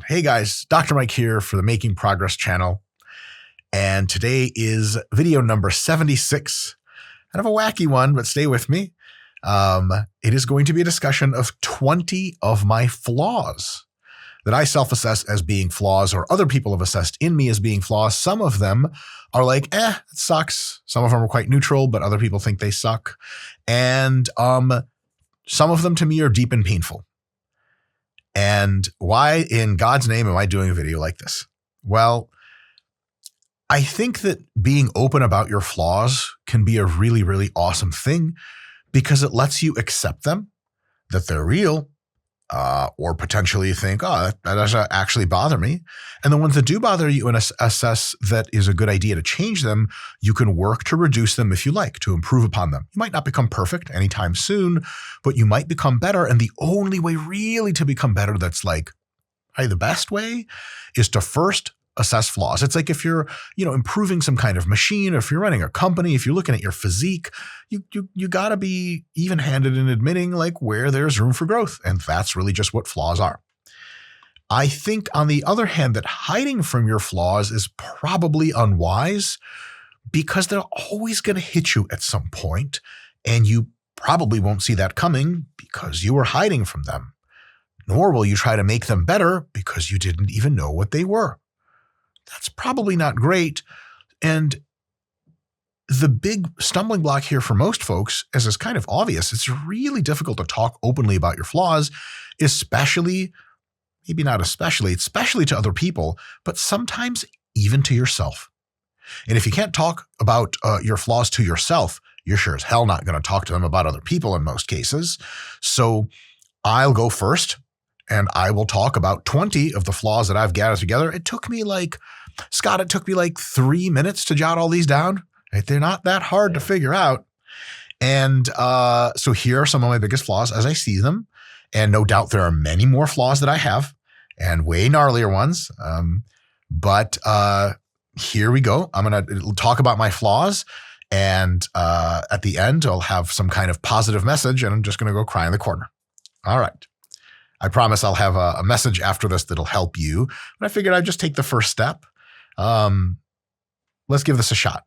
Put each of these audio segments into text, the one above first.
Hey guys, Dr. Mike here for the Making Progress channel. And today is video number 76. Kind of a wacky one, but stay with me. It is going to be a discussion of 20 of my flaws that I self-assess as being flaws, or other people have assessed in me as being flaws. Some of them are like, it sucks. Some of them are quite neutral, but other people think they suck. And some of them to me are deep and painful. And why in God's name am I doing a video like this? Well, I think that being open about your flaws can be a really, really awesome thing because it lets you accept them, that they're real, or potentially think, that doesn't actually bother me. And the ones that do bother you and assess that is a good idea to change them, you can work to reduce them if you like, to improve upon them. You might not become perfect anytime soon, but you might become better. And the only way really to become better that's like the best way is to first assess flaws. It's like if you're, improving some kind of machine, or if you're running a company, if you're looking at your physique, you got to be even-handed in admitting like where there's room for growth. And that's really just what flaws are. I think on the other hand, that hiding from your flaws is probably unwise because they're always going to hit you at some point, and you probably won't see that coming because you were hiding from them. Nor will you try to make them better because you didn't even know what they were. That's probably not great. And the big stumbling block here for most folks, as is kind of obvious, it's really difficult to talk openly about your flaws, especially to other people, but sometimes even to yourself. And if you can't talk about your flaws to yourself, you're sure as hell not going to talk to them about other people in most cases. So I'll go first, and I will talk about 20 of the flaws that I've gathered together. It took me like 3 minutes to jot all these down. Right? They're not that hard to figure out. And so here are some of my biggest flaws as I see them. And no doubt there are many more flaws that I have, and way gnarlier ones. But here we go. I'm going to talk about my flaws. And at the end, I'll have some kind of positive message, and I'm just going to go cry in the corner. All right. I promise I'll have a message after this that'll help you. But I figured I'd just take the first step. Let's give this a shot.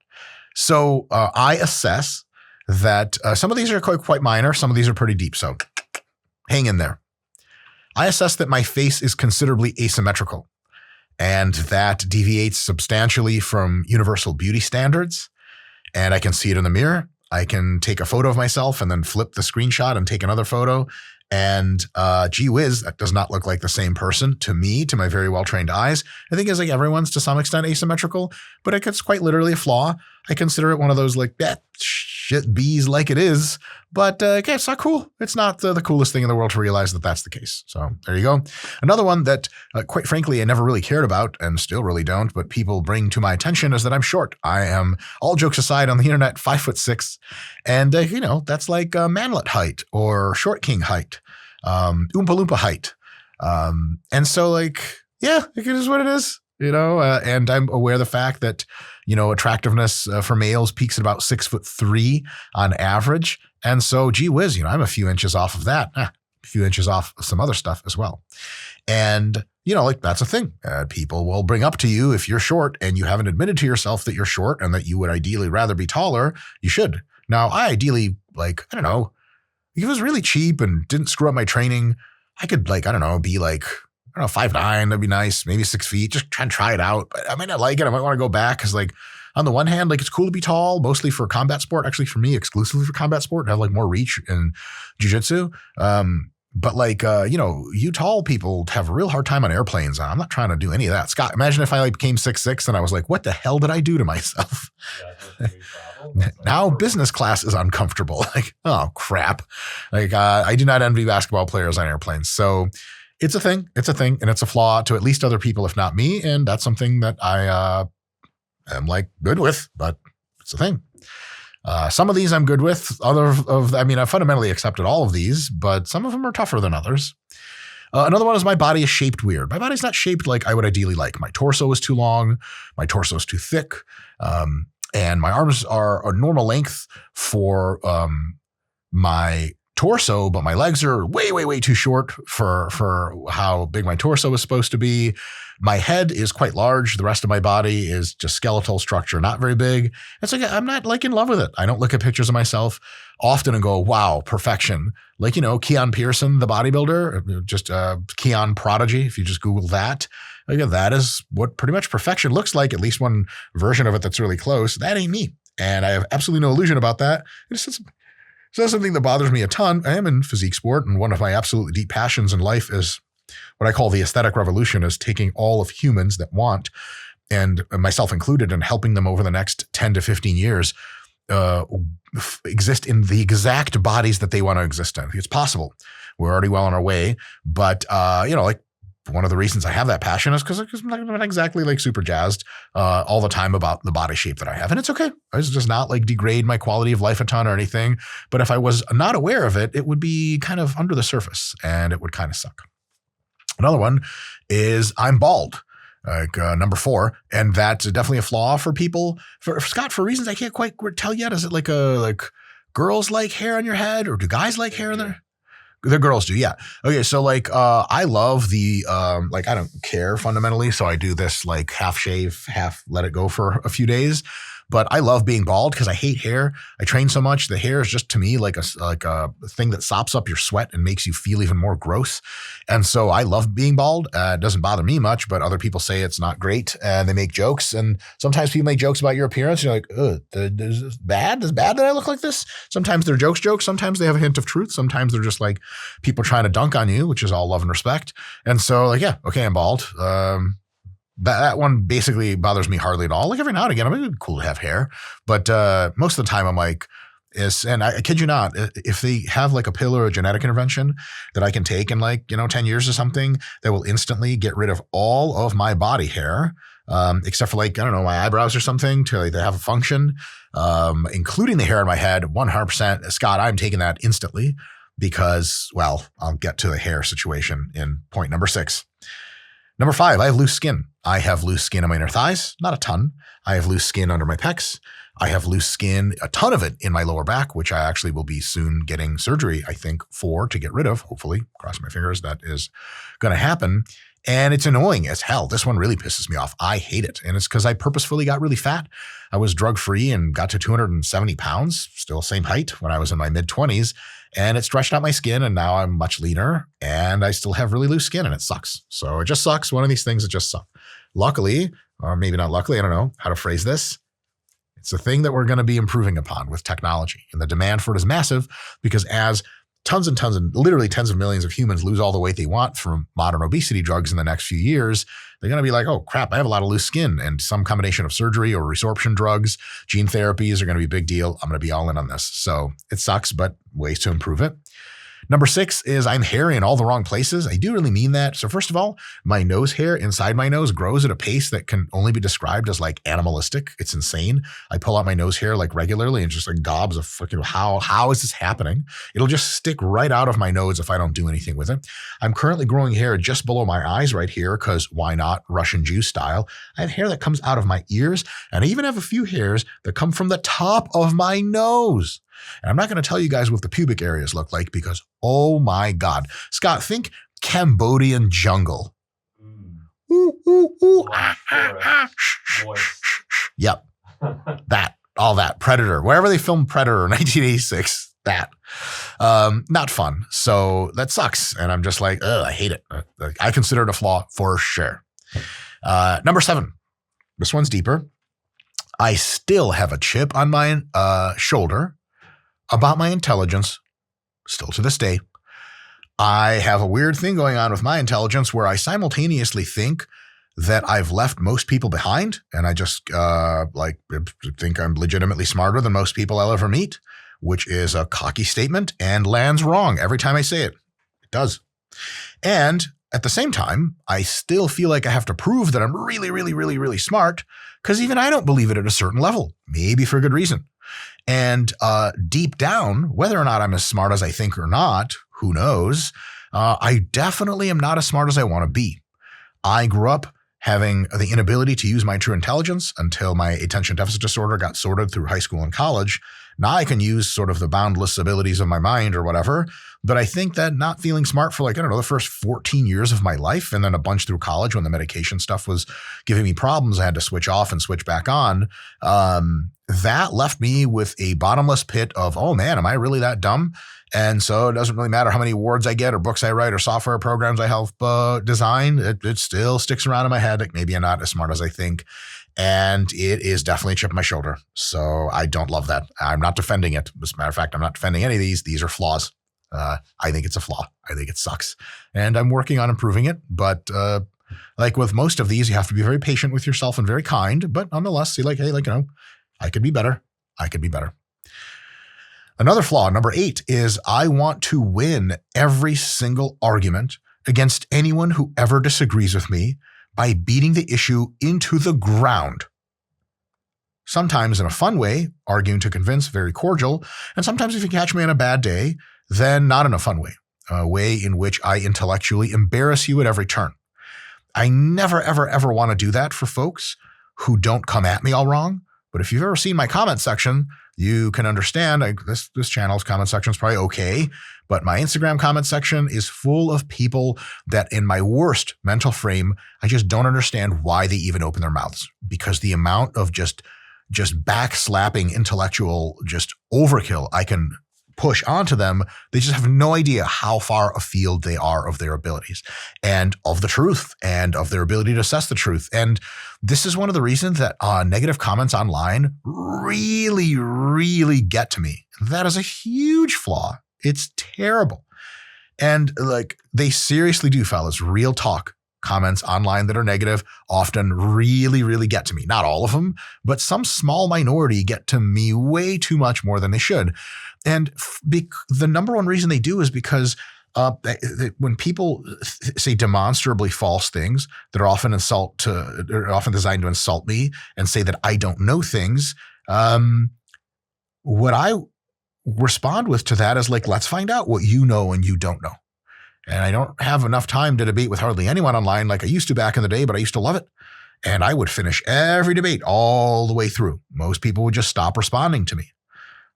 So I assess that some of these are quite minor. Some of these are pretty deep. So hang in there. I assess that my face is considerably asymmetrical, and that deviates substantially from universal beauty standards. And I can see it in the mirror. I can take a photo of myself and then flip the screenshot and take another photo. And gee whiz, that does not look like the same person to me, to my very well-trained eyes. I think it's like everyone's to some extent asymmetrical, but it's quite literally a flaw. I consider it one of those like, shit bees like it is, but it's not cool. It's not the coolest thing in the world to realize that that's the case. So there you go. Another one that quite frankly, I never really cared about and still really don't, but people bring to my attention is that I'm short. I am, all jokes aside, on the internet, 5'6", and that's like manlet height or short king height. Oompa Loompa height. And so it is what it is, and I'm aware of the fact that, attractiveness for males peaks at about 6'3" on average. And so, gee whiz, I'm a few inches off of that, a few inches off of some other stuff as well. And, that's a thing. People will bring up to you if you're short and you haven't admitted to yourself that you're short and that you would ideally rather be taller, you should. Now, I ideally, if it was really cheap and didn't screw up my training, I could be 5'9", that'd be nice. Maybe 6 feet, just try it out. But I might not like it. I might want to go back because on the one hand, it's cool to be tall, mostly for combat sport, actually for me, exclusively for combat sport, and have more reach in jiu-jitsu. But you tall people have a real hard time on airplanes. I'm not trying to do any of that. Scott, imagine if I became 6'6" and I was like, what the hell did I do to myself? Now business class is uncomfortable. Oh crap. I do not envy basketball players on airplanes. So it's a thing, and it's a flaw to at least other people, if not me. And that's something that I am good with, but it's a thing. Some of these I'm good with. I fundamentally accepted all of these, but some of them are tougher than others. Another one is my body is shaped weird. My body's not shaped like I would ideally like. My torso is too long. My torso is too thick. And my arms are a normal length for my torso, but my legs are way, way, way too short for how big my torso is supposed to be. My head is quite large. The rest of my body is just skeletal structure, not very big. It's like, I'm not like in love with it. I don't look at pictures of myself often and go, wow, perfection. Like, Keon Pearson, the bodybuilder, just Keon Prodigy. If you just Google that, that is what pretty much perfection looks like, at least one version of it that's really close. That ain't me. And I have absolutely no illusion about that. It's something that bothers me a ton. I am in physique sport, and one of my absolutely deep passions in life is what I call the aesthetic revolution, is taking all of humans that want, and myself included, and helping them over the next 10 to 15 years exist in the exact bodies that they want to exist in. It's possible. We're already well on our way. But, like, one of the reasons I have that passion is because I'm not exactly like super jazzed all the time about the body shape that I have. And it's okay. It's just not like degrade my quality of life a ton or anything. But if I was not aware of it, it would be kind of under the surface and it would kind of suck. Another one is I'm bald, like number 4. And that's definitely a flaw for people. For Scott, for reasons I can't quite tell yet. Is it like girls like hair on your head, or do guys like hair in their? The girls do, yeah. Okay, so I love the I don't care fundamentally, so I do this like half shave, half let it go for a few days. But I love being bald because I hate hair. I train so much. The hair is just to me like a thing that sops up your sweat and makes you feel even more gross. And so I love being bald. It doesn't bother me much, but other people say it's not great, and they make jokes. And sometimes people make jokes about your appearance. You're like, is this bad? Is it bad that I look like this? Sometimes they're jokes. Sometimes they have a hint of truth. Sometimes they're just like people trying to dunk on you, which is all love and respect. And so yeah, okay, I'm bald. That one basically bothers me hardly at all. Like every now and again, I'm like, cool to have hair. But most of the time I'm like, and I kid you not, if they have like a pill or a genetic intervention that I can take in 10 years or something, that will instantly get rid of all of my body hair, except for my eyebrows or something to they have a function, including the hair on my head, 100%. Scott, I'm taking that instantly because, well, I'll get to the hair situation in point number 6. Number 5, I have loose skin. I have loose skin on my inner thighs, not a ton. I have loose skin under my pecs. I have loose skin, a ton of it in my lower back, which I actually will be soon getting surgery, I think, to get rid of. Hopefully, cross my fingers, that is going to happen. And it's annoying as hell. This one really pisses me off. I hate it. And it's because I purposefully got really fat. I was drug-free and got to 270 pounds, still same height when I was in my mid-20s. And it stretched out my skin, and now I'm much leaner, and I still have really loose skin, and it sucks. So it just sucks. One of these things that just suck. Luckily, or maybe not luckily, I don't know how to phrase this. It's a thing that we're going to be improving upon with technology. And the demand for it is massive because as tons and tons and literally tens of millions of humans lose all the weight they want from modern obesity drugs in the next few years, they're going to be like, oh crap, I have a lot of loose skin, and some combination of surgery or resorption drugs, gene therapies are going to be a big deal. I'm going to be all in on this. So it sucks, but ways to improve it. Number 6 is I'm hairy in all the wrong places. I do really mean that. So first of all, my nose hair inside my nose grows at a pace that can only be described as like animalistic. It's insane. I pull out my nose hair like regularly and just like gobs of freaking how is this happening? It'll just stick right out of my nose if I don't do anything with it. I'm currently growing hair just below my eyes right here because why not, Russian Jew style. I have hair that comes out of my ears, and I even have a few hairs that come from the top of my nose. And I'm not going to tell you guys what the pubic areas look like because, oh my God. Scott, think Cambodian jungle. Ooh, ooh, ooh. Yep. All that. Predator. Wherever they filmed Predator in 1986, that. Not fun. So that sucks. And I'm just like, I hate it. I consider it a flaw for sure. Number 7. This one's deeper. I still have a chip on my shoulder about my intelligence, still to this day. I have a weird thing going on with my intelligence where I simultaneously think that I've left most people behind, and I just think I'm legitimately smarter than most people I'll ever meet, which is a cocky statement and lands wrong every time I say it. It does. And at the same time, I still feel like I have to prove that I'm really, really, really, really smart because even I don't believe it at a certain level, maybe for good reason. And deep down, whether or not I'm as smart as I think or not, who knows, I definitely am not as smart as I want to be. I grew up having the inability to use my true intelligence until my attention deficit disorder got sorted through high school and college. Now I can use sort of the boundless abilities of my mind or whatever, but I think that not feeling smart for like, I don't know, the first 14 years of my life, and then a bunch through college when the medication stuff was giving me problems, I had to switch off and switch back on. That left me with a bottomless pit of, oh man, am I really that dumb? And so it doesn't really matter how many awards I get or books I write or software programs I help design. It still sticks around in my head. Like maybe I'm not as smart as I think. And it is definitely a chip on my shoulder. So I don't love that. I'm not defending it. As a matter of fact, I'm not defending any of these. These are flaws. I think it's a flaw. I think it sucks. And I'm working on improving it. But like with most of these, you have to be very patient with yourself and very kind. But nonetheless, see like, hey, like, you know, I could be better. I could be better. Another flaw, number 8, is I want to win every single argument against anyone who ever disagrees with me by beating the issue into the ground. Sometimes in a fun way, arguing to convince, very cordial, and sometimes if you catch me on a bad day, then not in a fun way, a way in which I intellectually embarrass you at every turn. I never, ever, ever want to do that for folks who don't come at me all wrong. But if you've ever seen my comment section, you can understand this channel's comment section is probably okay, but my Instagram comment section is full of people that in my worst mental frame, I just don't understand why they even open their mouths, because the amount of just backslapping intellectual just overkill I can push onto them, they just have no idea how far afield they are of their abilities and of the truth and of their ability to assess the truth. And this is one of the reasons that negative comments online really, really get to me. That is a huge flaw. It's terrible. And like they seriously do, fellas, real talk. Comments online that are negative often really, really get to me. Not all of them, but some small minority get to me way too much more than they should. And the number one reason they do is because when people say demonstrably false things that are often designed to insult me and say that I don't know things, what I respond with to that is like, let's find out what you know and you don't know. And I don't have enough time to debate with hardly anyone online like I used to back in the day, but I used to love it. And I would finish every debate all the way through. Most people would just stop responding to me.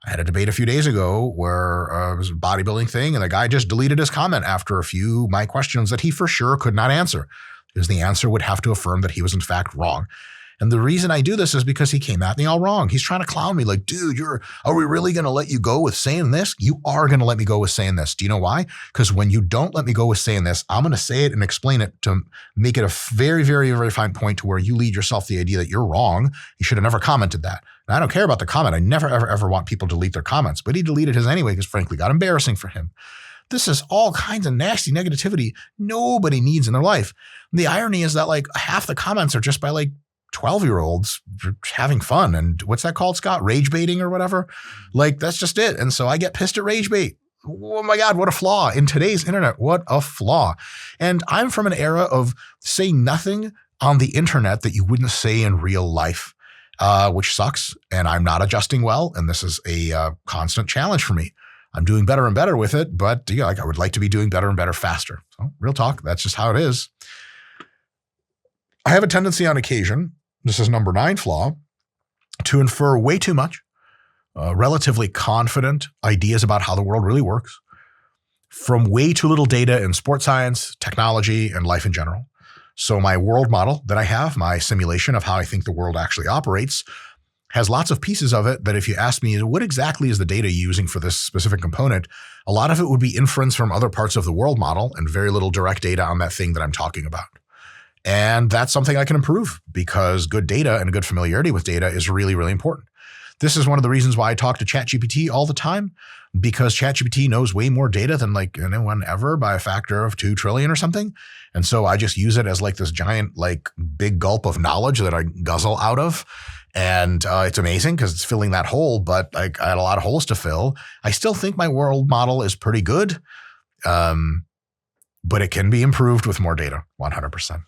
I had a debate a few days ago where it was a bodybuilding thing, and the guy just deleted his comment after a few of my questions that he for sure could not answer, because the answer would have to affirm that he was in fact wrong. And the reason I do this is because he came at me all wrong. He's trying to clown me like, dude, are we really going to let you go with saying this? You are going to let me go with saying this. Do you know why? Because when you don't let me go with saying this, I'm going to say it and explain it to make it a very, very, very fine point to where you lead yourself the idea that you're wrong. You should have never commented that. And I don't care about the comment. I never, ever, ever want people to delete their comments, but he deleted his anyway because frankly, it got embarrassing for him. This is all kinds of nasty negativity nobody needs in their life. And the irony is that like half the comments are just by like 12-year-olds having fun. And what's that called, Scott? Rage baiting or whatever? Like, that's just it. And so I get pissed at rage bait. Oh my God, what a flaw in today's internet. What a flaw. And I'm from an era of saying nothing on the internet that you wouldn't say in real life, which sucks. And I'm not adjusting well. And this is a constant challenge for me. I'm doing better and better with it, but like I would like to be doing better and better faster. So real talk, that's just how it is. I have a tendency on occasion, this is number 9 flaw, to infer way too much, relatively confident ideas about how the world really works from way too little data in sports science, technology, and life in general. So my world model that I have, my simulation of how I think the world actually operates, has lots of pieces of it that if you ask me, what exactly is the data using for this specific component, a lot of it would be inference from other parts of the world model and very little direct data on that thing that I'm talking about. And that's something I can improve because good data and good familiarity with data is really, really important. This is one of the reasons why I talk to ChatGPT all the time, because ChatGPT knows way more data than like anyone ever by a factor of 2 trillion or something. And so I just use it as like this giant, like big gulp of knowledge that I guzzle out of. And it's amazing because it's filling that hole, but I had a lot of holes to fill. I still think my world model is pretty good, but it can be improved with more data, 100%.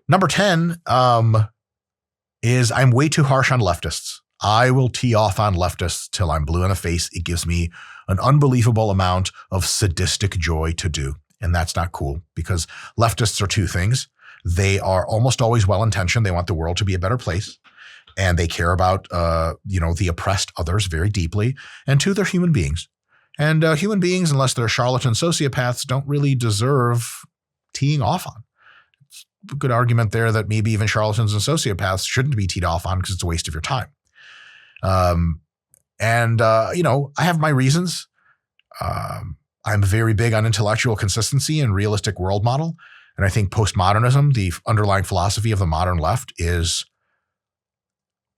Number 10 is I'm way too harsh on leftists. I will tee off on leftists till I'm blue in the face. It gives me an unbelievable amount of sadistic joy to do. And that's not cool because leftists are 2 things. They are almost always well-intentioned. They want the world to be a better place. and they care about, the oppressed others very deeply. And two, they're human beings. And human beings, unless they're charlatan sociopaths, don't really deserve teeing off on. It's a good argument there that maybe even charlatans and sociopaths shouldn't be teed off on because it's a waste of your time. I have my reasons. I'm very big on intellectual consistency and realistic world model. And I think postmodernism, the underlying philosophy of the modern left, is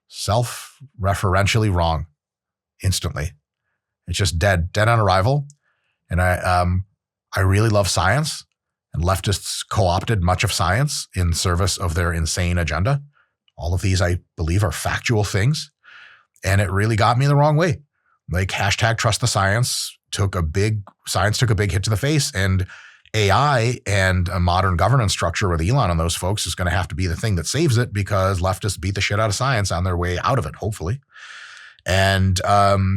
self-referentially wrong instantly. It's just dead on arrival. And I really love science, and leftists co-opted much of science in service of their insane agenda. All of these, I believe, are factual things. And it really got me the wrong way. Like hashtag trust the science took a big hit to the face, and AI and a modern governance structure with Elon and those folks is going to have to be the thing that saves it, because leftists beat the shit out of science on their way out of it, hopefully. And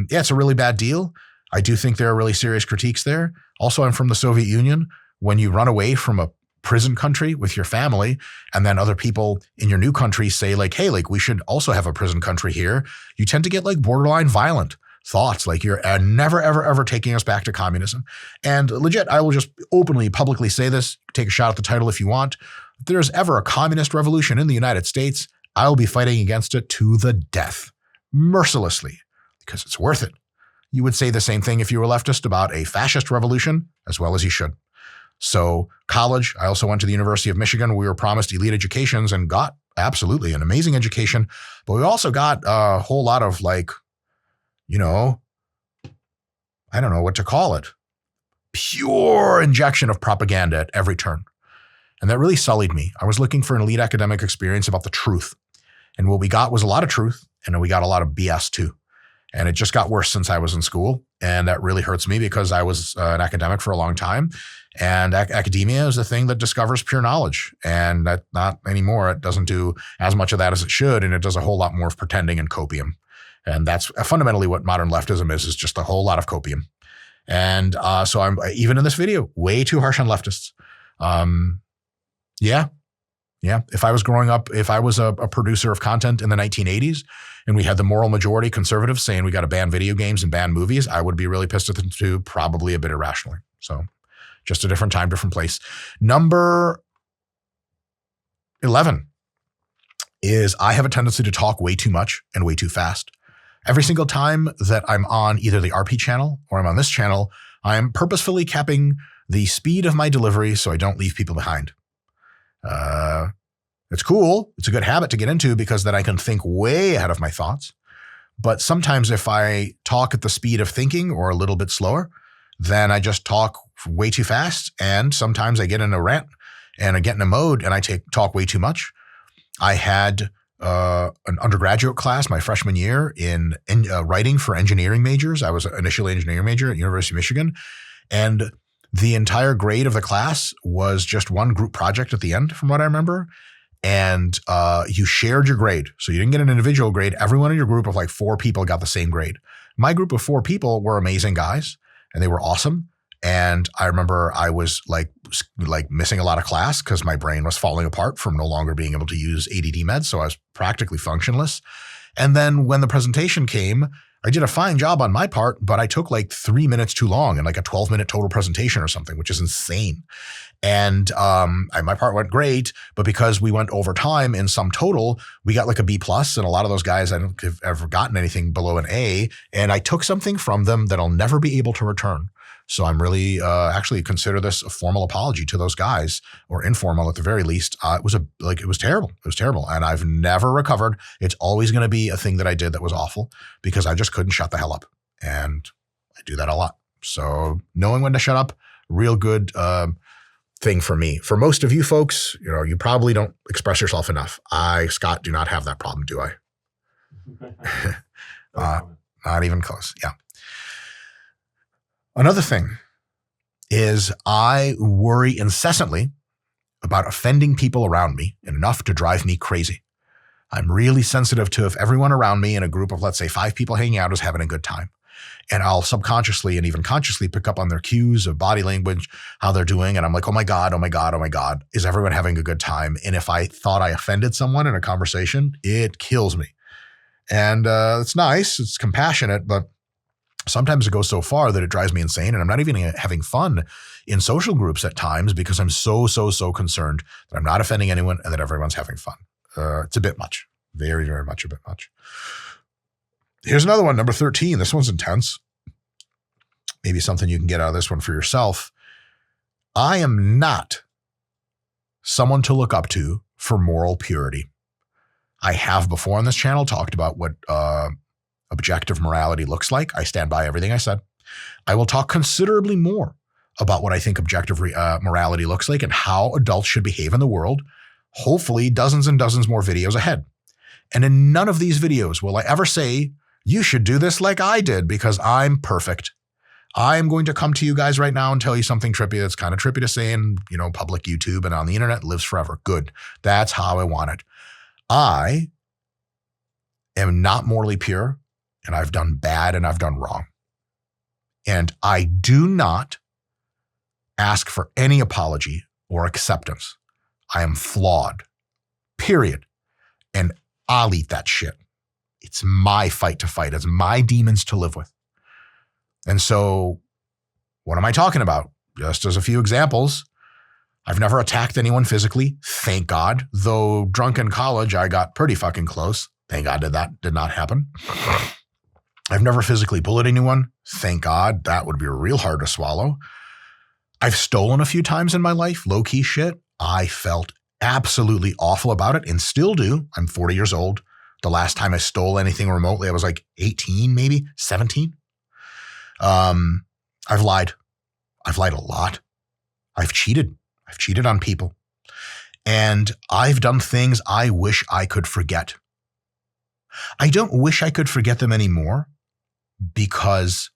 it's a really bad deal. I do think there are really serious critiques there. Also, I'm from the Soviet Union. When you run away from a prison country with your family, and then other people in your new country say like, hey, like we should also have a prison country here, you tend to get like borderline violent thoughts, like you're never, ever, ever taking us back to communism. And legit, I will just openly, publicly say this, take a shot at the title if you want. If there's ever a communist revolution in the United States, I will be fighting against it to the death, mercilessly, because it's worth it. You would say the same thing if you were leftist about a fascist revolution, as well as you should. So college, I also went to the University of Michigan. We were promised elite educations and got absolutely an amazing education, but we also got a whole lot of like, I don't know what to call it, pure injection of propaganda at every turn. And that really sullied me. I was looking for an elite academic experience about the truth. And what we got was a lot of truth, and then we got a lot of BS too. And it just got worse since I was in school. And that really hurts me because I was an academic for a long time. And academia is the thing that discovers pure knowledge. And that not anymore. It doesn't do as much of that as it should. And it does a whole lot more of pretending and copium. And that's fundamentally what modern leftism is just a whole lot of copium. And so I'm, even in this video, way too harsh on leftists. Yeah. If I was growing up, if I was a producer of content in the 1980s and we had the moral majority conservatives saying we got to ban video games and ban movies, I would be really pissed at them too, probably a bit irrationally. So just a different time, different place. Number 11 is I have a tendency to talk way too much and way too fast. Every single time that I'm on either the RP channel or I'm on this channel, I'm purposefully capping the speed of my delivery so I don't leave people behind. It's cool. It's a good habit to get into because then I can think way ahead of my thoughts. But sometimes if I talk at the speed of thinking or a little bit slower, then I just talk way too fast. And sometimes I get in a rant and I get in a mode and I talk way too much. I had an undergraduate class my freshman year in writing for engineering majors. I was initially an engineering major at University of Michigan. And the entire grade of the class was just one group project at the end, from what I remember. And you shared your grade. So you didn't get an individual grade. Everyone in your group of like 4 people got the same grade. My group of 4 people were amazing guys and they were awesome. And I remember I was like missing a lot of class because my brain was falling apart from no longer being able to use ADD meds. So I was practically functionless. And then when the presentation came, I did a fine job on my part, but I took like 3 minutes too long and like a 12-minute total presentation or something, which is insane. And my part went great, but because we went over time in sum total, we got like a B+, and a lot of those guys I don't have ever gotten anything below an A, and I took something from them that I'll never be able to return. So I'm really actually consider this a formal apology to those guys, or informal at the very least. It was terrible. It was terrible. And I've never recovered. It's always going to be a thing that I did that was awful because I just couldn't shut the hell up. And I do that a lot. So knowing when to shut up, real good thing for me. For most of you folks, you probably don't express yourself enough. I, Scott, do not have that problem, do I? Not even close. Yeah. Another thing is I worry incessantly about offending people around me enough to drive me crazy. I'm really sensitive to if everyone around me in a group of, let's say, 5 people hanging out is having a good time. And I'll subconsciously and even consciously pick up on their cues of body language, how they're doing. And I'm like, oh my God, is everyone having a good time? And if I thought I offended someone in a conversation, it kills me. And it's nice. It's compassionate, but sometimes it goes so far that it drives me insane. And I'm not even having fun in social groups at times because I'm so concerned that I'm not offending anyone and that everyone's having fun. It's a bit much. Very, very much a bit much. Here's another one, number 13. This one's intense. Maybe something you can get out of this one for yourself. I am not someone to look up to for moral purity. I have before on this channel talked about what objective morality looks like. I stand by everything I said. I will talk considerably more about what I think objective morality looks like and how adults should behave in the world. Hopefully dozens and dozens more videos ahead. And in none of these videos will I ever say, you should do this like I did because I'm perfect. I'm going to come to you guys right now and tell you something trippy that's kind of trippy to say in, public YouTube and on the internet, lives forever. Good. That's how I want it. I am not morally pure, and I've done bad and I've done wrong. And I do not ask for any apology or acceptance. I am flawed, period. And I'll eat that shit. It's my fight to fight. It's my demons to live with. And so what am I talking about? Just as a few examples, I've never attacked anyone physically, thank God. Though drunk in college, I got pretty fucking close. Thank God that did not happen. I've never physically bullied anyone. Thank God. That would be real hard to swallow. I've stolen a few times in my life, low-key shit. I felt absolutely awful about it and still do. I'm 40 years old. The last time I stole anything remotely, I was like 18, maybe 17. I've lied. I've lied a lot. I've cheated. I've cheated on people. And I've done things I wish I could forget. I don't wish I could forget them anymore because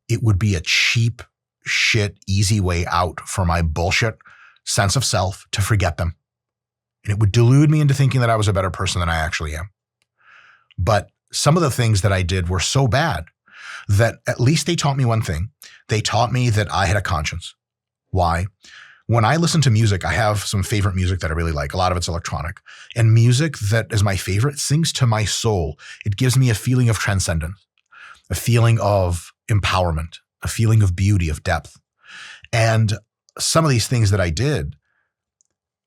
it would be a cheap shit, easy way out for my bullshit sense of self to forget them. And it would delude me into thinking that I was a better person than I actually am. But some of the things that I did were so bad that at least they taught me one thing. They taught me that I had a conscience. Why? When I listen to music, I have some favorite music that I really like. A lot of it's electronic. And music that is my favorite sings to my soul. It gives me a feeling of transcendence, a feeling of empowerment, a feeling of beauty, of depth. And some of these things that I did,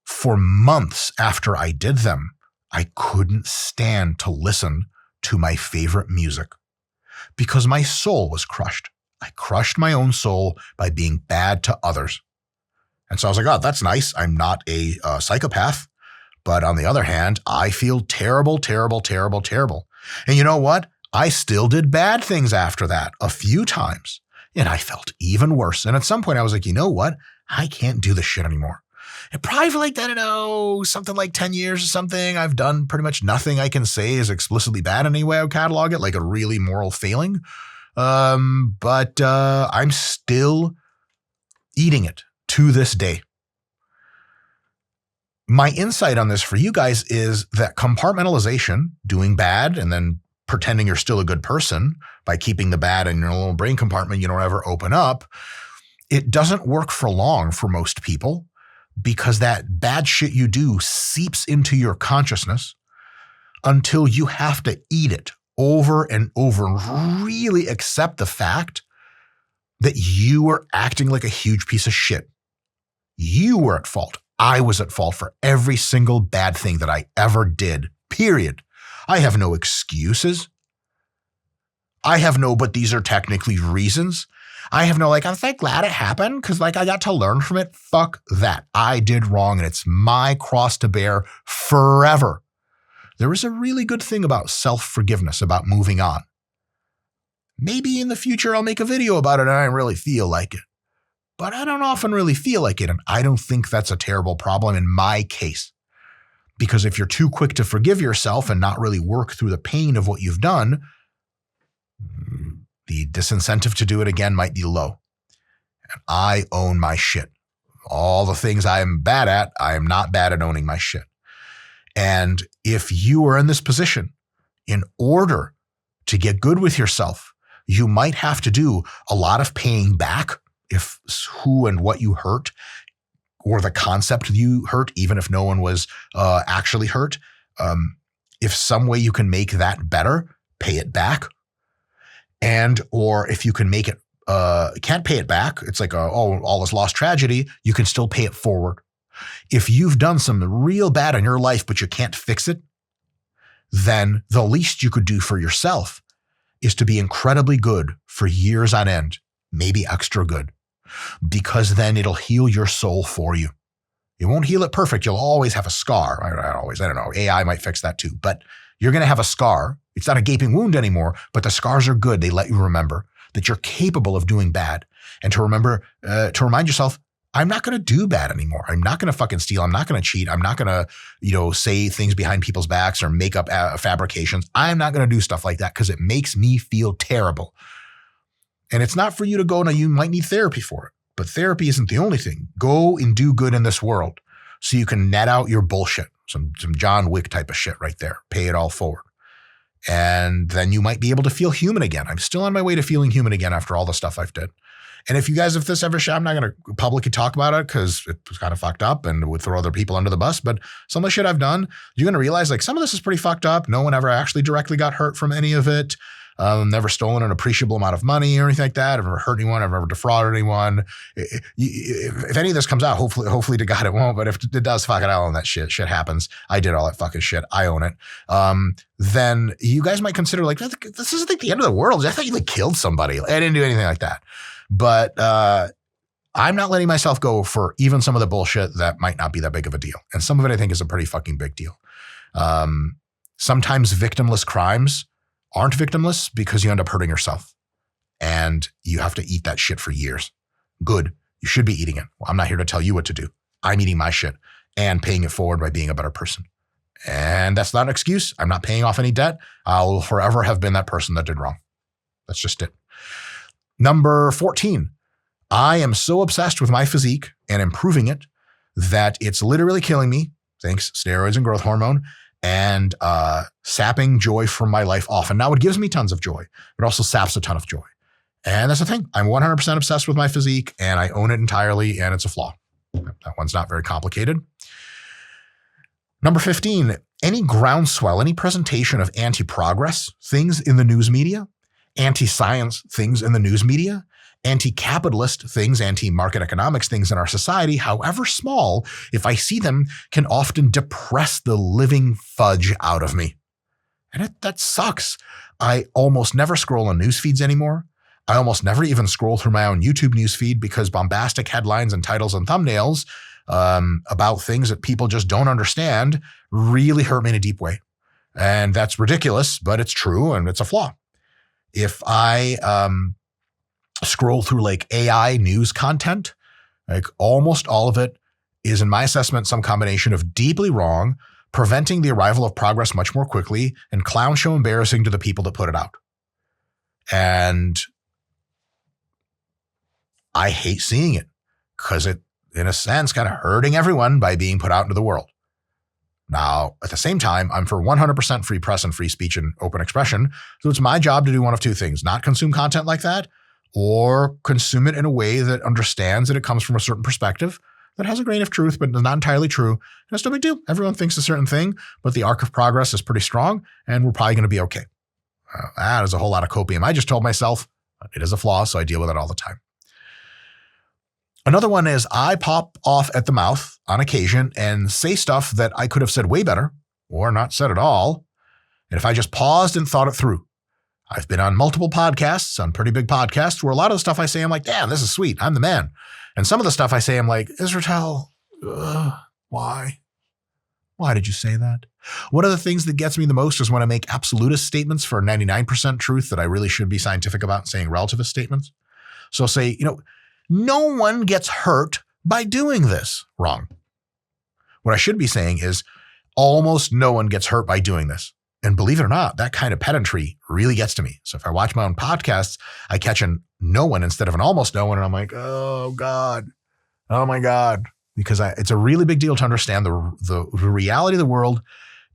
for months after I did them, I couldn't stand to listen to my favorite music because my soul was crushed. I crushed my own soul by being bad to others. And so I was like, oh, that's nice. I'm not a psychopath. But on the other hand, I feel terrible, terrible, terrible, terrible. And you know what? I still did bad things after that a few times. And I felt even worse. And at some point I was like, you know what? I can't do this shit anymore. And probably for like, I don't know, something like 10 years or something, I've done pretty much nothing I can say is explicitly bad in any way I would catalog it, like a really moral failing. But I'm still eating it to this day. My insight on this for you guys is that compartmentalization, doing bad and then pretending you're still a good person by keeping the bad in your little brain compartment you don't ever open up, it doesn't work for long for most people because that bad shit you do seeps into your consciousness until you have to eat it over and over and really accept the fact that you were acting like a huge piece of shit. You were at fault. I was at fault for every single bad thing that I ever did, period. I have no excuses. I have no, but these are technically reasons. I have no, I'm so glad it happened because I got to learn from it. Fuck that. I did wrong and it's my cross to bear forever. There is a really good thing about self-forgiveness, about moving on. Maybe in the future I'll make a video about it and I don't really feel like it. But I don't often really feel like it, and I don't think that's a terrible problem in my case. Because if you're too quick to forgive yourself and not really work through the pain of what you've done, the disincentive to do it again might be low. And I own my shit. All the things I am bad at, I am not bad at owning my shit. And if you are in this position, in order to get good with yourself, you might have to do a lot of paying back if who and what you hurt or the concept you hurt, even if no one was actually hurt. if some way you can make that better, pay it back. And, or if you can make it, can't pay it back, it's like, all is lost tragedy, you can still pay it forward. If you've done some real bad in your life, but you can't fix it, then the least you could do for yourself is to be incredibly good for years on end, maybe extra good, because then it'll heal your soul for you. It won't heal it perfect. You'll always have a scar. I don't know. AI might fix that too, but you're going to have a scar. It's not a gaping wound anymore, but the scars are good. They let you remember that you're capable of doing bad, and to remember, to remind yourself, I'm not going to do bad anymore. I'm not going to fucking steal. I'm not going to cheat. I'm not going to, say things behind people's backs or make up fabrications. I'm not going to do stuff like that because it makes me feel terrible. And it's not for you to go, now you might need therapy for it, but therapy isn't the only thing. Go and do good in this world so you can net out your bullshit. Some John Wick type of shit right there. Pay it all forward. And then you might be able to feel human again. I'm still on my way to feeling human again after all the stuff I've did. And if this ever shit, I'm not going to publicly talk about it because it was kind of fucked up and would throw other people under the bus. But some of the shit I've done, you're going to realize like some of this is pretty fucked up. No one ever actually directly got hurt from any of it. Never stolen an appreciable amount of money or anything like that. I've never hurt anyone. I've never defrauded anyone. If any of this comes out, hopefully to God it won't. But if it does, fuck it, I'll own that shit. Shit happens. I did all that fucking shit. I own it. Then you guys might consider like, this isn't like the end of the world. I thought you like killed somebody. I didn't do anything like that. But I'm not letting myself go for even some of the bullshit that might not be that big of a deal. And some of it I think is a pretty fucking big deal. Sometimes victimless crimes aren't victimless because you end up hurting yourself and you have to eat that shit for years. Good. You should be eating it. Well, I'm not here to tell you what to do. I'm eating my shit and paying it forward by being a better person. And that's not an excuse. I'm not paying off any debt. I'll forever have been that person that did wrong. That's just it. Number 14, I am so obsessed with my physique and improving it that it's literally killing me, thanks steroids and growth hormone, and sapping joy from my life often. Now it gives me tons of joy, but also saps a ton of joy. And that's the thing. I'm 100% obsessed with my physique and I own it entirely, and it's a flaw. That one's not very complicated. Number 15, any groundswell, any presentation of anti-progress things in the news media, anti-science things in the news media, anti-capitalist things, anti-market economics things in our society, however small, if I see them, can often depress the living fudge out of me. And that sucks. I almost never scroll on news feeds anymore. I almost never even scroll through my own YouTube news feed because bombastic headlines and titles and thumbnails about things that people just don't understand really hurt me in a deep way. And that's ridiculous, but it's true and it's a flaw. If I scroll through like AI news content, like almost all of it is, in my assessment, some combination of deeply wrong, preventing the arrival of progress much more quickly, and clown show embarrassing to the people that put it out. And I hate seeing it because it, in a sense, kind of hurting everyone by being put out into the world. Now, at the same time, I'm for 100% free press and free speech and open expression. So it's my job to do one of two things: not consume content like that, or consume it in a way that understands that it comes from a certain perspective that has a grain of truth, but is not entirely true. And it's no big deal. Everyone thinks a certain thing, but the arc of progress is pretty strong, and we're probably going to be okay. That is a whole lot of copium. I just told myself it is a flaw, so I deal with it all the time. Another one is I pop off at the mouth on occasion and say stuff that I could have said way better or not said at all. And if I just paused and thought it through. I've been on multiple podcasts, on pretty big podcasts, where a lot of the stuff I say, I'm like, damn, this is sweet. I'm the man. And some of the stuff I say, I'm like, Israetel, why? Why did you say that? One of the things that gets me the most is when I make absolutist statements for 99% truth that I really should be scientific about, saying relativist statements. So say, no one gets hurt by doing this. Wrong. What I should be saying is almost no one gets hurt by doing this. And believe it or not, that kind of pedantry really gets to me. So if I watch my own podcasts, I catch an no one instead of an almost no one. And I'm like, oh God, oh my God. Because it's a really big deal to understand the reality of the world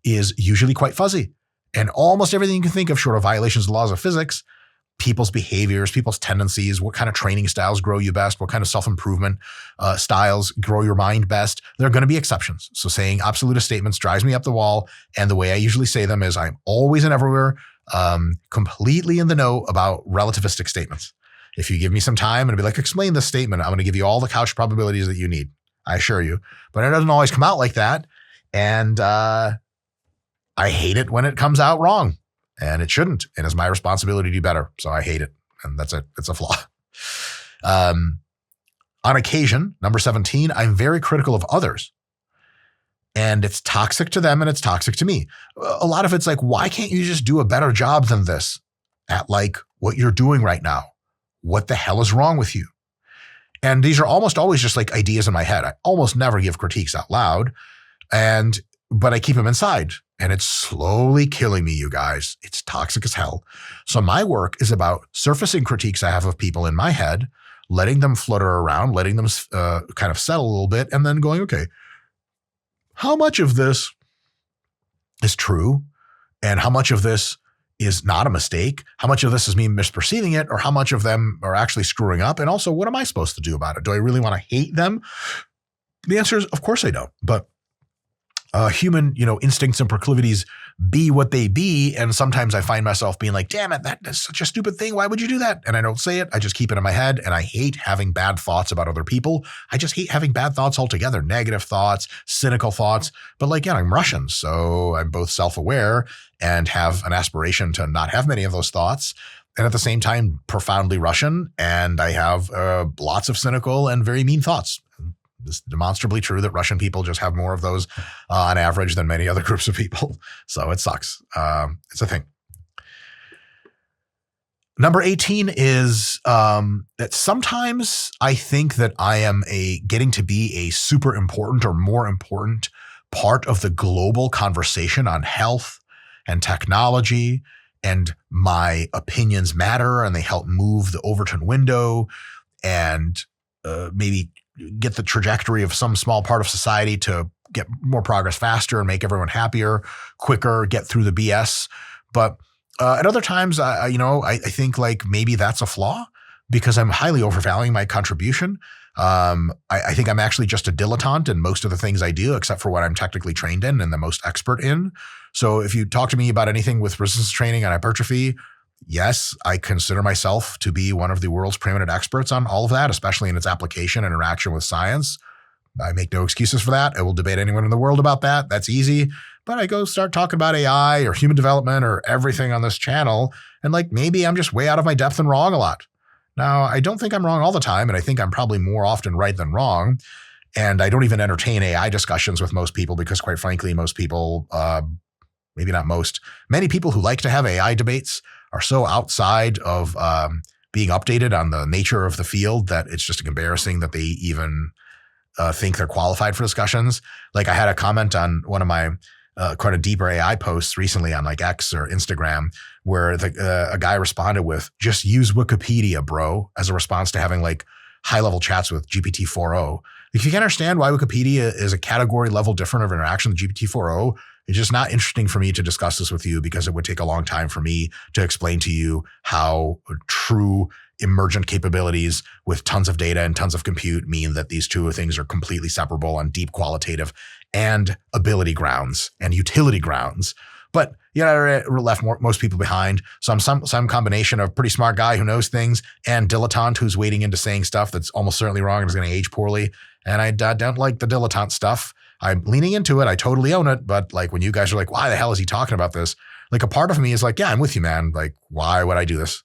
is usually quite fuzzy. And almost everything you can think of short of violations of the laws of physics people's behaviors, people's tendencies, what kind of training styles grow you best, what kind of self-improvement styles grow your mind best. There are going to be exceptions. So saying absolutist statements drives me up the wall. And the way I usually say them is I'm always and everywhere completely in the know about relativistic statements. If you give me some time and be like, explain this statement, I'm going to give you all the couch probabilities that you need. I assure you. But it doesn't always come out like that. And I hate it when it comes out wrong. And it shouldn't. And it's my responsibility to do better. So I hate it. And that's it. It's a flaw. On occasion, number 17, I'm very critical of others. And it's toxic to them and it's toxic to me. A lot of it's like, why can't you just do a better job than this at like what you're doing right now? What the hell is wrong with you? And these are almost always just like ideas in my head. I almost never give critiques out loud, but I keep them inside. And it's slowly killing me, you guys. It's toxic as hell. So my work is about surfacing critiques I have of people in my head, letting them flutter around, letting them kind of settle a little bit, and then going, okay, how much of this is true? And how much of this is not a mistake? How much of this is me misperceiving it? Or how much of them are actually screwing up? And also, what am I supposed to do about it? Do I really want to hate them? The answer is, of course I don't. But human, instincts and proclivities be what they be. And sometimes I find myself being like, damn it, that's such a stupid thing. Why would you do that? And I don't say it. I just keep it in my head. And I hate having bad thoughts about other people. I just hate having bad thoughts altogether, negative thoughts, cynical thoughts. But I'm Russian, so I'm both self-aware and have an aspiration to not have many of those thoughts. And at the same time, profoundly Russian. And I have lots of cynical and very mean thoughts. It's demonstrably true that Russian people just have more of those on average than many other groups of people. So it sucks. It's a thing. Number 18 is that sometimes I think that I am getting to be a super important or more important part of the global conversation on health and technology, and my opinions matter and they help move the Overton window and maybe get the trajectory of some small part of society to get more progress faster and make everyone happier, quicker, get through the BS. But at other times, I think maybe that's a flaw because I'm highly overvaluing my contribution. I think I'm actually just a dilettante in most of the things I do, except for what I'm technically trained in and the most expert in. So if you talk to me about anything with resistance training and hypertrophy, yes, I consider myself to be one of the world's preeminent experts on all of that, especially in its application and interaction with science. I make no excuses for that. I will debate anyone in the world about that. That's easy. But I go start talking about AI or human development or everything on this channel, and maybe I'm just way out of my depth and wrong a lot. Now, I don't think I'm wrong all the time, and I think I'm probably more often right than wrong. And I don't even entertain AI discussions with most people because, quite frankly, most people, maybe not most, many people who like to have AI debates are so outside of being updated on the nature of the field that it's just embarrassing that they even think they're qualified for discussions. I had a comment on one of my kind of deeper AI posts recently on X or Instagram where a guy responded with, just use Wikipedia, bro, as a response to having high-level chats with GPT-4o. If you can understand why Wikipedia is a category level different of interaction with GPT-4o, it's just not interesting for me to discuss this with you because it would take a long time for me to explain to you how true emergent capabilities with tons of data and tons of compute mean that these two things are completely separable on deep qualitative and ability grounds and utility grounds. But I left most people behind. So I'm some combination of pretty smart guy who knows things and dilettante who's wading into saying stuff that's almost certainly wrong and is going to age poorly. And I don't like the dilettante stuff. I'm leaning into it. I totally own it. But when you guys are like, why the hell is he talking about this? A part of me is yeah, I'm with you, man. Why would I do this?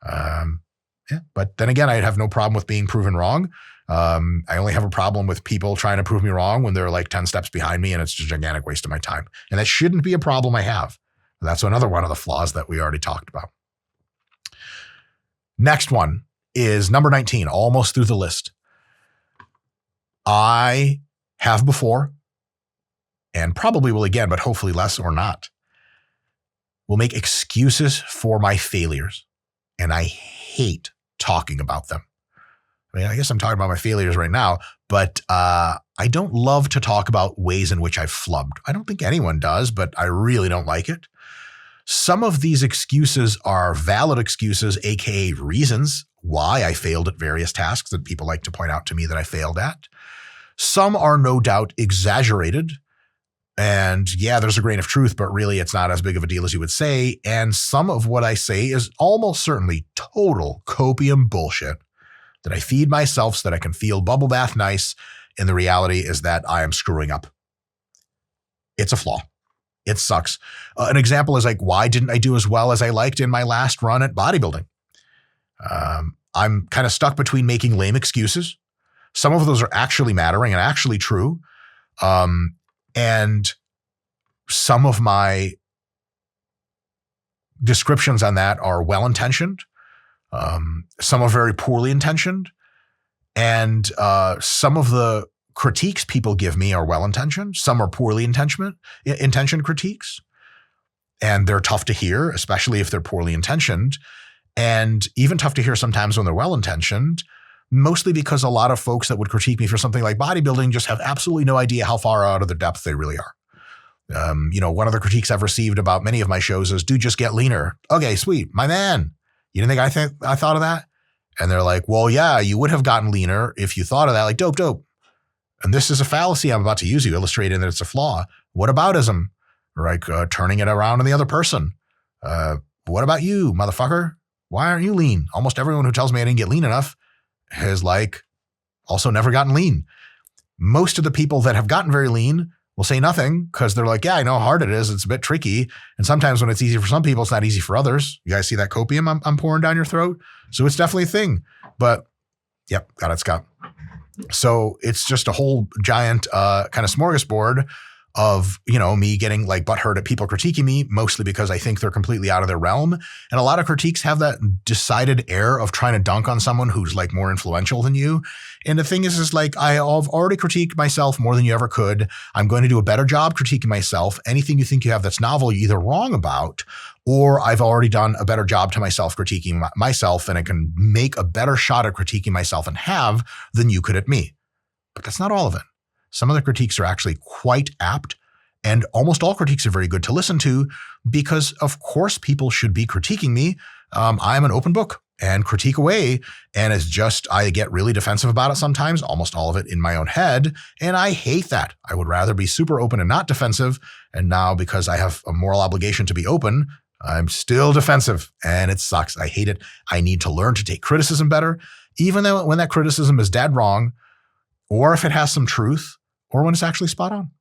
Yeah. But then again, I have no problem with being proven wrong. I only have a problem with people trying to prove me wrong when they're 10 steps behind me and it's just a gigantic waste of my time. And that shouldn't be a problem I have. That's another one of the flaws that we already talked about. Next one is number 19, almost through the list. I have before, and probably will again, but hopefully less or not, will make excuses for my failures. And I hate talking about them. I guess I'm talking about my failures right now, but I don't love to talk about ways in which I've flubbed. I don't think anyone does, but I really don't like it. Some of these excuses are valid excuses, aka reasons why I failed at various tasks that people like to point out to me that I failed at. Some are no doubt exaggerated. And yeah, there's a grain of truth, but really it's not as big of a deal as you would say. And some of what I say is almost certainly total copium bullshit that I feed myself so that I can feel bubble bath nice. And the reality is that I am screwing up. It's a flaw. It sucks. An example is like, why didn't I do as well as I liked in my last run at bodybuilding? I'm kind of stuck between making lame excuses. Some of those are actually mattering and actually true. And some of my descriptions on that are well-intentioned. Some are very poorly intentioned. And some of the critiques people give me are well-intentioned. Some are poorly intentioned critiques. And they're tough to hear, especially if they're poorly intentioned. And even tough to hear sometimes when they're well-intentioned, mostly because a lot of folks that would critique me for something like bodybuilding just have absolutely no idea how far out of the depth they really are. One of the critiques I've received about many of my shows is, dude, just get leaner. Okay, sweet. My man. You didn't think I thought of that? And they're like, well, yeah, you would have gotten leaner if you thought of that. Like, dope. And this is a fallacy I'm about to use, you illustrating that it's a flaw. What aboutism? Like turning it around on the other person. What about you, motherfucker? Why aren't you lean? Almost everyone who tells me I didn't get lean enough has also never gotten lean. Most of the people that have gotten very lean will say nothing because they're like, yeah, I know how hard it is. It's a bit tricky. And sometimes when it's easy for some people, it's not easy for others. You guys see that copium I'm pouring down your throat? So it's definitely a thing. But yep, got it, Scott. So it's just a whole giant kind of smorgasbord of, me getting butthurt at people critiquing me, mostly because I think they're completely out of their realm. And a lot of critiques have that decided air of trying to dunk on someone who's more influential than you. And the thing is I've already critiqued myself more than you ever could. I'm going to do a better job critiquing myself. Anything you think you have that's novel, you're either wrong about, or I've already done a better job to myself critiquing myself, and I can make a better shot at critiquing myself and have than you could at me. But that's not all of it. Some of the critiques are actually quite apt, and almost all critiques are very good to listen to because, of course, people should be critiquing me. I'm an open book and critique away, and it's just I get really defensive about it sometimes, almost all of it in my own head, and I hate that. I would rather be super open and not defensive, and now because I have a moral obligation to be open, I'm still defensive, and it sucks. I hate it. I need to learn to take criticism better, even though when that criticism is dead wrong, or if it has some truth, or when it's actually spot on.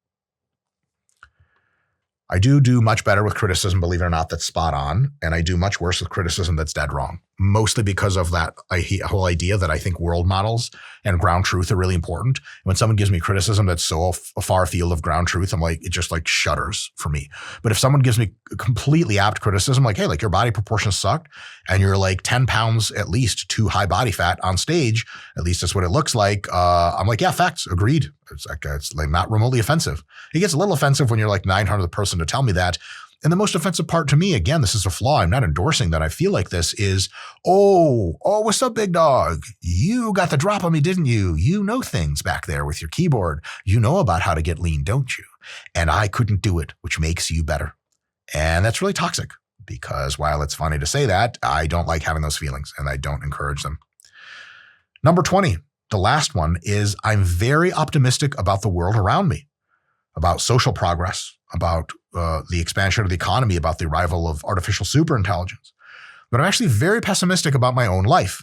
I do much better with criticism, believe it or not, that's spot on. And I do much worse with criticism that's dead wrong, mostly because of that whole idea that I think world models and ground truth are really important. When someone gives me criticism that's so far afield of ground truth, I'm it just shudders for me. But if someone gives me completely apt criticism, hey, your body proportions sucked and you're 10 pounds at least too high body fat on stage, at least that's what it looks like. I'm yeah, facts, agreed. It's not remotely offensive. It gets a little offensive when you're 900th person to tell me that. And the most offensive part to me, again, this is a flaw, I'm not endorsing that I feel like this, is, oh, what's up, big dog? You got the drop on me, didn't you? You know things back there with your keyboard. You know about how to get lean, don't you? And I couldn't do it, which makes you better. And that's really toxic because while it's funny to say that, I don't like having those feelings and I don't encourage them. Number 20, the last one, is I'm very optimistic about the world around me, about social progress, about the expansion of the economy, about the arrival of artificial superintelligence. But I'm actually very pessimistic about my own life.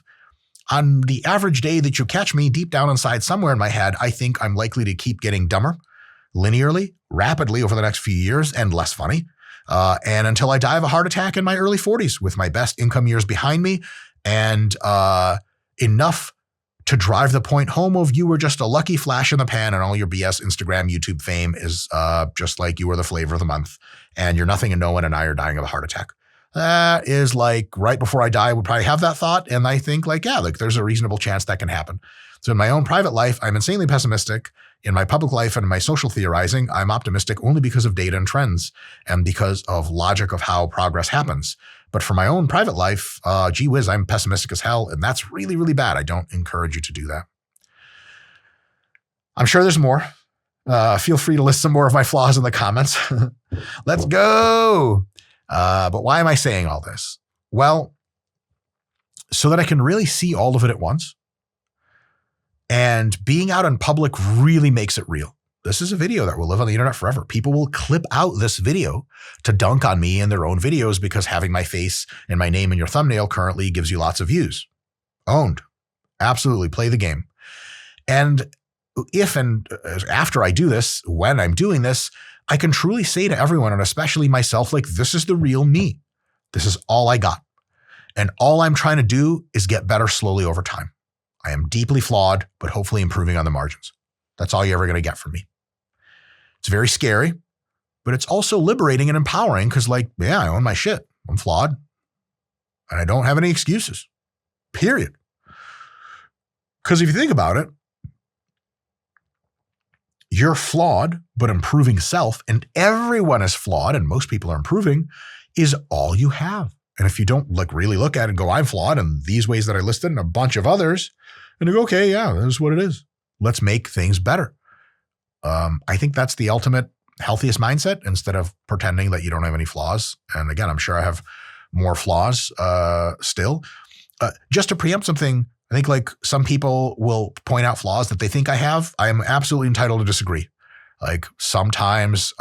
On the average day that you catch me, deep down inside somewhere in my head, I think I'm likely to keep getting dumber, linearly, rapidly over the next few years, and less funny. And until I die of a heart attack in my early 40s with my best income years behind me and enough to drive the point home of you were just a lucky flash in the pan and all your BS Instagram, YouTube fame is just you were the flavor of the month and you're nothing and no one and now you're dying of a heart attack. That is right before I die, I would probably have that thought. And I think there's a reasonable chance that can happen. So in my own private life, I'm insanely pessimistic. In my public life and in my social theorizing, I'm optimistic only because of data and trends and because of logic of how progress happens. But for my own private life, gee whiz, I'm pessimistic as hell, and that's really, really bad. I don't encourage you to do that. I'm sure there's more. Feel free to list some more of my flaws in the comments. Let's go. But why am I saying all this? Well, so that I can really see all of it at once. And being out in public really makes it real. This is a video that will live on the internet forever. People will clip out this video to dunk on me in their own videos because having my face and my name in your thumbnail currently gives you lots of views. Owned. Absolutely. Play the game. And if and after I do this, when I'm doing this, I can truly say to everyone, and especially myself, like, this is the real me. This is all I got. And all I'm trying to do is get better slowly over time. I am deeply flawed, but hopefully improving on the margins. That's all you're ever going to get from me. It's very scary, but it's also liberating and empowering because, like, yeah, I own my shit. I'm flawed. And I don't have any excuses. Period. Because if you think about it, you're flawed, but improving self, and everyone is flawed, and most people are improving, is all you have. And if you don't like really look at it and go, I'm flawed in these ways that I listed and a bunch of others, and you go, okay, yeah, this is what it is. Let's make things better. I think that's the ultimate healthiest mindset instead of pretending that you don't have any flaws. And again, I'm sure I have more flaws still. Just to preempt something, I think like some people will point out flaws that they think I have. I am absolutely entitled to disagree. Like sometimes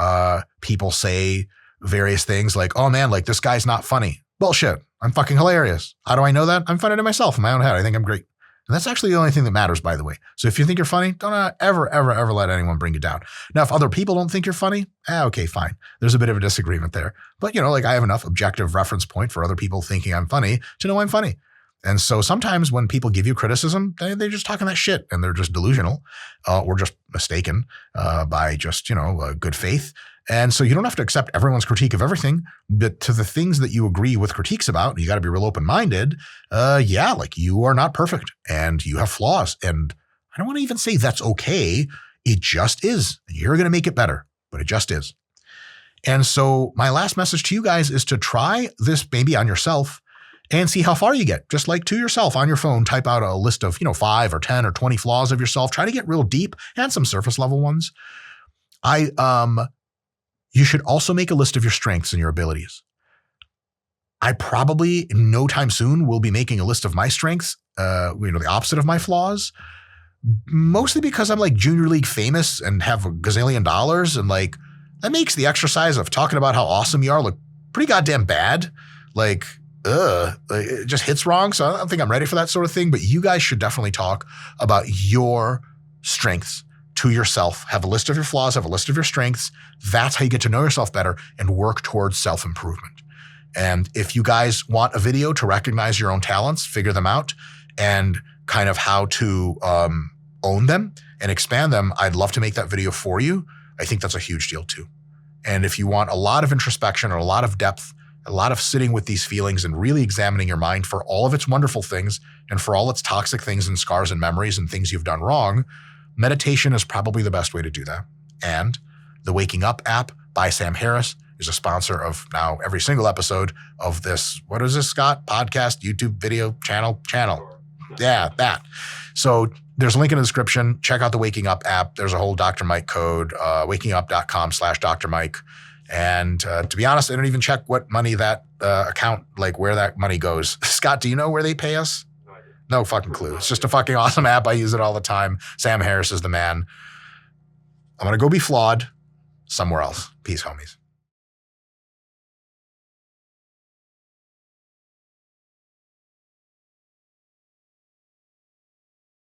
people say various things like, oh man, like this guy's not funny. Bullshit. I'm fucking hilarious. How do I know that? I'm funny to myself in my own head. I think I'm great. And that's actually the only thing that matters, by the way. So if you think you're funny, don't ever let anyone bring you down. Now, if other people don't think you're funny, okay, fine. There's a bit of a disagreement there. But, like I have enough objective reference point for other people thinking I'm funny to know I'm funny. And so sometimes when people give you criticism, they're just talking that shit and they're just delusional or just mistaken by just, good faith. And so you don't have to accept everyone's critique of everything, but to the things that you agree with critiques about, you got to be real open-minded. Like you are not perfect and you have flaws. And I don't want to even say that's okay. It just is. You're going to make it better, but it just is. And so my last message to you guys is to try this maybe on yourself and see how far you get. Just like to yourself on your phone, type out a list of, 5 or 10 or 20 flaws of yourself. Try to get real deep and some surface level ones. You should also make a list of your strengths and your abilities. I probably no time soon will be making a list of my strengths, the opposite of my flaws, mostly because I'm like junior league famous and have a gazillion dollars. And like, that makes the exercise of talking about how awesome you are look pretty goddamn bad. Like, it just hits wrong. So I don't think I'm ready for that sort of thing, but you guys should definitely talk about your strengths to yourself. Have a list of your flaws, have a list of your strengths. That's how you get to know yourself better and work towards self-improvement. And if you guys want a video to recognize your own talents, figure them out, and kind of how to own them and expand them, I'd love to make that video for you. I think that's a huge deal too. And if you want a lot of introspection or a lot of depth, a lot of sitting with these feelings and really examining your mind for all of its wonderful things and for all its toxic things and scars and memories and things you've done wrong, meditation is probably the best way to do that. And the Waking Up app by Sam Harris is a sponsor of now every single episode of this, what is this, Scott? Podcast, YouTube, video, channel. Yeah, that. So there's a link in the description. Check out the Waking Up app. There's a whole Dr. Mike code, wakingup.com/Dr. Mike. And to be honest, I don't even check what money that account, like where that money goes. Scott, do you know where they pay us? No fucking clue. It's just a fucking awesome app. I use it all the time. Sam Harris is the man. I'm going to go be flawed somewhere else. Peace, homies.